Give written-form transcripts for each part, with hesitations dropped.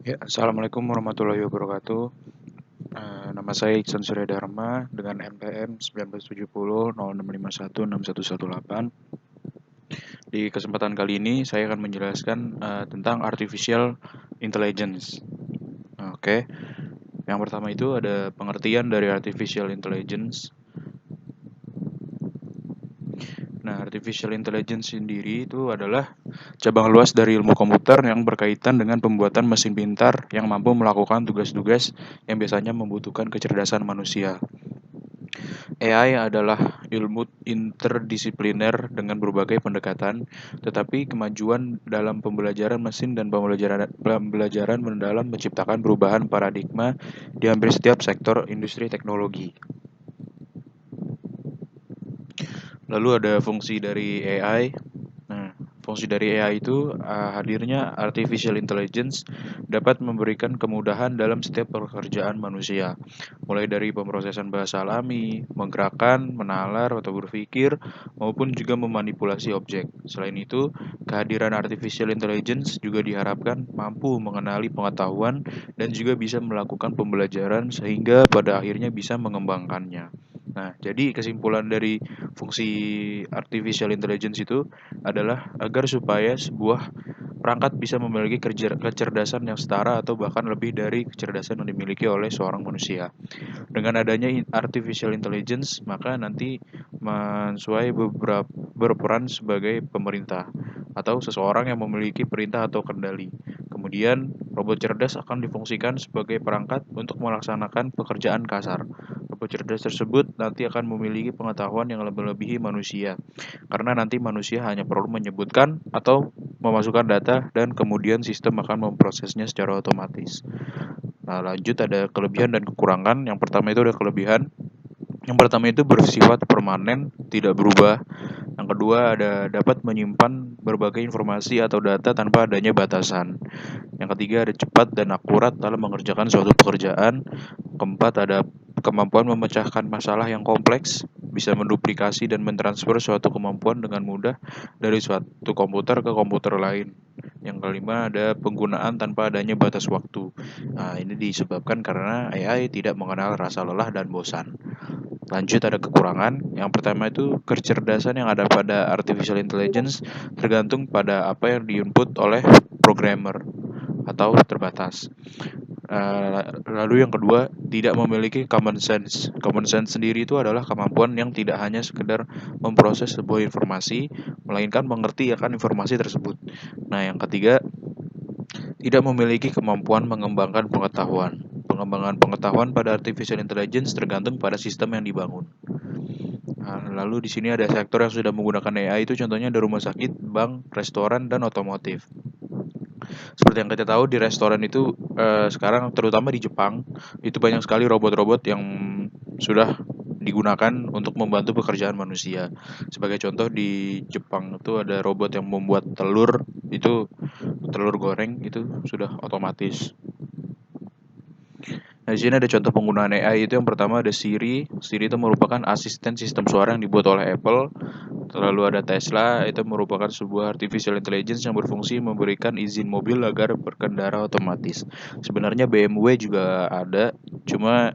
Ya, Assalamualaikum warahmatullahi wabarakatuh. Nama saya Iksan Surya Dharma dengan NPM 1970 06516118. Di kesempatan kali ini saya akan menjelaskan tentang artificial intelligence. Oke, yang pertama itu ada pengertian dari artificial intelligence. Nah, artificial intelligence sendiri itu adalah cabang luas dari ilmu komputer yang berkaitan dengan pembuatan mesin pintar yang mampu melakukan tugas-tugas yang biasanya membutuhkan kecerdasan manusia. AI adalah ilmu interdisipliner dengan berbagai pendekatan, tetapi kemajuan dalam pembelajaran mesin dan pembelajaran mendalam menciptakan perubahan paradigma di hampir setiap sektor industri teknologi. Lalu ada fungsi dari AI. Nah, fungsi dari AI itu hadirnya artificial intelligence dapat memberikan kemudahan dalam setiap pekerjaan manusia, mulai dari pemrosesan bahasa alami, menggerakkan, menalar atau berpikir, maupun juga memanipulasi objek. Selain itu, kehadiran artificial intelligence juga diharapkan mampu mengenali pengetahuan dan juga bisa melakukan pembelajaran sehingga pada akhirnya bisa mengembangkannya. Nah, jadi kesimpulan dari fungsi artificial intelligence itu adalah agar supaya sebuah perangkat bisa memiliki kecerdasan yang setara atau bahkan lebih dari kecerdasan yang dimiliki oleh seorang manusia. Dengan adanya artificial intelligence, maka nanti mensuai berperan sebagai pemerintah atau seseorang yang memiliki perintah atau kendali. Kemudian, robot cerdas akan difungsikan sebagai perangkat untuk melaksanakan pekerjaan kasar. Robot cerdas tersebut nanti akan memiliki pengetahuan yang lebih-lebihi manusia, karena nanti manusia hanya perlu menyebutkan atau memasukkan data dan kemudian sistem akan memprosesnya secara otomatis. Nah, lanjut ada kelebihan dan kekurangan. Yang pertama itu ada kelebihan. Yang pertama itu bersifat permanen, tidak berubah. Yang kedua ada dapat menyimpan berbagai informasi atau data tanpa adanya batasan. Yang ketiga ada cepat dan akurat dalam mengerjakan suatu pekerjaan. Keempat ada kemampuan memecahkan masalah yang kompleks, bisa menduplikasi dan mentransfer suatu kemampuan dengan mudah dari suatu komputer ke komputer lain. Yang kelima ada penggunaan tanpa adanya batas waktu. Nah, ini disebabkan karena AI tidak mengenal rasa lelah dan bosan. Lanjut ada kekurangan. Yang pertama itu kecerdasan yang ada pada artificial intelligence tergantung pada apa yang diinput oleh programmer atau terbatas. Lalu yang kedua, tidak memiliki common sense. Common sense sendiri itu adalah kemampuan yang tidak hanya sekedar memproses sebuah informasi, melainkan mengerti akan informasi tersebut. Nah, yang ketiga, tidak memiliki kemampuan mengembangkan pengetahuan. Pengembangan pengetahuan pada artificial intelligence tergantung pada sistem yang dibangun. Nah, lalu di sini ada sektor yang sudah menggunakan AI itu contohnya ada rumah sakit, bank, restoran, dan otomotif. Seperti yang kita tahu di restoran itu sekarang terutama di Jepang itu banyak sekali robot-robot yang sudah digunakan untuk membantu pekerjaan manusia. Sebagai contoh di Jepang itu ada robot yang membuat telur itu telur goreng itu sudah otomatis. Nah, di sini ada contoh penggunaan AI itu yang pertama ada Siri. Siri itu merupakan asisten sistem suara yang dibuat oleh Apple. Lalu ada Tesla, itu merupakan sebuah artificial intelligence yang berfungsi memberikan izin mobil agar berkendara otomatis. Sebenarnya BMW juga ada, cuma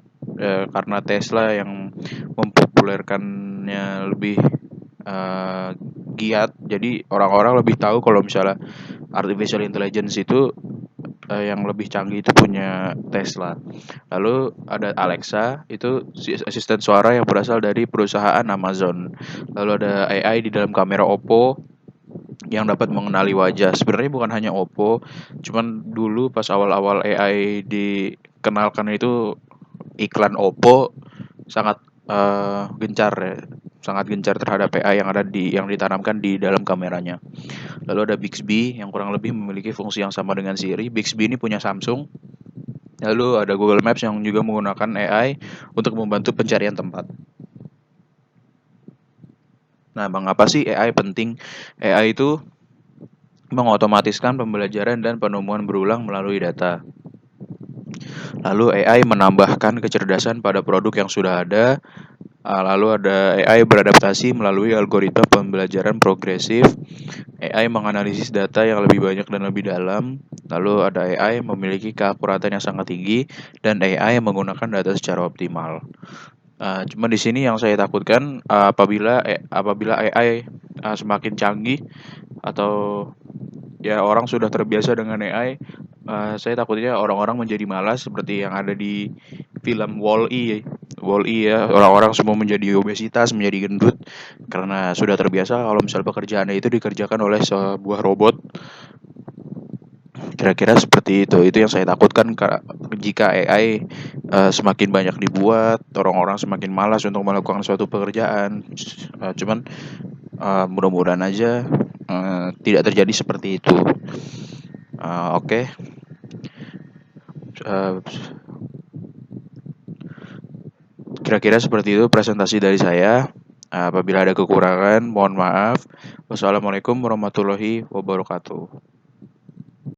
karena Tesla yang mempopulerkannya lebih eh, giat, jadi orang-orang lebih tahu kalau misalnya artificial intelligence itu yang lebih canggih itu punya Tesla. Lalu ada Alexa, itu asisten suara yang berasal dari perusahaan Amazon. Lalu ada AI di dalam kamera Oppo yang dapat mengenali wajah. Sebenarnya bukan hanya Oppo, cuman dulu pas awal-awal AI dikenalkan itu iklan Oppo sangat gencar ya. Sangat gencar terhadap AI yang ditanamkan di dalam kameranya. Lalu ada Bixby yang kurang lebih memiliki fungsi yang sama dengan Siri. Bixby ini punya Samsung. Lalu ada Google Maps yang juga menggunakan AI untuk membantu pencarian tempat. Nah, mengapa sih AI penting? AI itu mengotomatiskan pembelajaran dan penemuan berulang melalui data. Lalu AI menambahkan kecerdasan pada produk yang sudah ada. Lalu ada AI beradaptasi melalui algoritma pembelajaran progresif. AI menganalisis data yang lebih banyak dan lebih dalam. Lalu ada AI memiliki keakuratan yang sangat tinggi dan AI yang menggunakan data secara optimal. Cuma di sini yang saya takutkan apabila AI semakin canggih atau ya orang sudah terbiasa dengan AI, saya takutnya orang-orang menjadi malas seperti yang ada di film Wall-E. Wall-E ya, orang-orang semua menjadi obesitas, menjadi gendut karena sudah terbiasa kalau misal pekerjaannya itu dikerjakan oleh sebuah robot. Kira-kira seperti itu yang saya takutkan jika AI semakin banyak dibuat, orang-orang semakin malas untuk melakukan suatu pekerjaan. Cuman mudah-mudahan aja tidak terjadi seperti itu. Oke. Eh, Kira-kira seperti itu presentasi dari saya. Apabila ada kekurangan, mohon maaf. Wassalamualaikum warahmatullahi wabarakatuh.